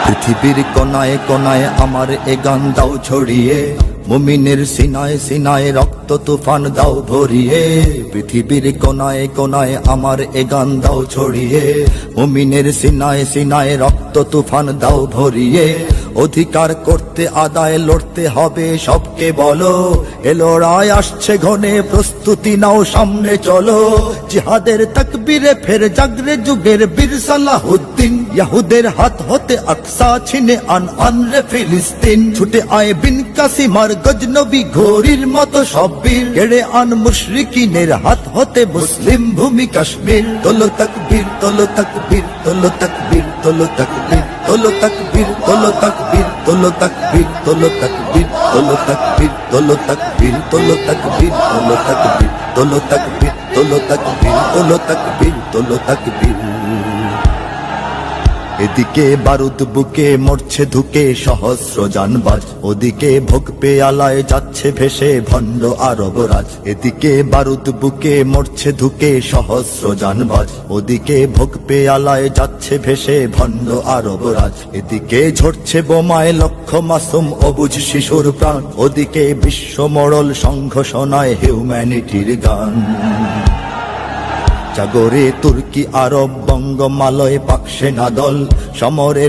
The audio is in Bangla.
পৃথিবীর কোনায় কোনায় আমার এ গান দাও ছড়িয়ে, মুমিনের সিনায় সিনায় রক্ত তুফান দাও ভরিয়ে। পৃথিবীর কোনায় কোনায় আমার এ গান দাও ছড়িয়ে, মুমিনের সিনায় সিনায় রক্ত তুফান দাও ভরিয়ে। অধিকার করতে আদায় লড়তে হবে সবকে বলো, এ লড়াই আসছে ঘনে প্রস্তুতি নাও সামনে চলো। জিহাদের তাকবীরে ফের জাগরে যুগের বীর সালাহুদ্দিন, ইহুদের হাত হতে আকসা ছিনে আনরে ফিলিস্তিন। ছুটে আয় বিন কাসিমার গজনবী ঘোড়ির মতো সব বীর, কেড়ে আন মুশরিকিনের হাত হতে মুসলিম ভূমি কাশ্মীর। তোলো তাকবীর তোলো তাকবীর তোলো তাকবীর তোলো তাকবীর তোলো তাকবীর তোলো তাকবীর তোলো তাকবীর তোলো তাকবীর তোলো তাকবীর তোলো তাকবীর তোলো তাকবীর তোলো তাকবীর তোলো তাকবীর তোলো তাকবীর তোলো তাকবীর তোলো তাকবীর। এদিকে বারুদ বুকে মরছে ধুকে সহস্র জানবাজ, ওদিকে ভোগ পেয়ালায় যাচ্ছে ভেসে ভণ্ড আরবরাজ। এদিকে বারুদ বুকে মরছে ধুকে সহস্র জানবাজ, ওদিকে ভোগ পেয়ালায় যাচ্ছে ভেসে ভণ্ড আরবরাজ। এদিকে ঝরছে বোমায় লক্ষ মাসুম অবুঝ শিশুর প্রাণ, ওদিকে বিশ্ব মরল সংঘ শোনায় হিউম্যানিটির গান। জাগরে তুর্কি আরব বঙ্গমালয় পাক সেনা দল সমরের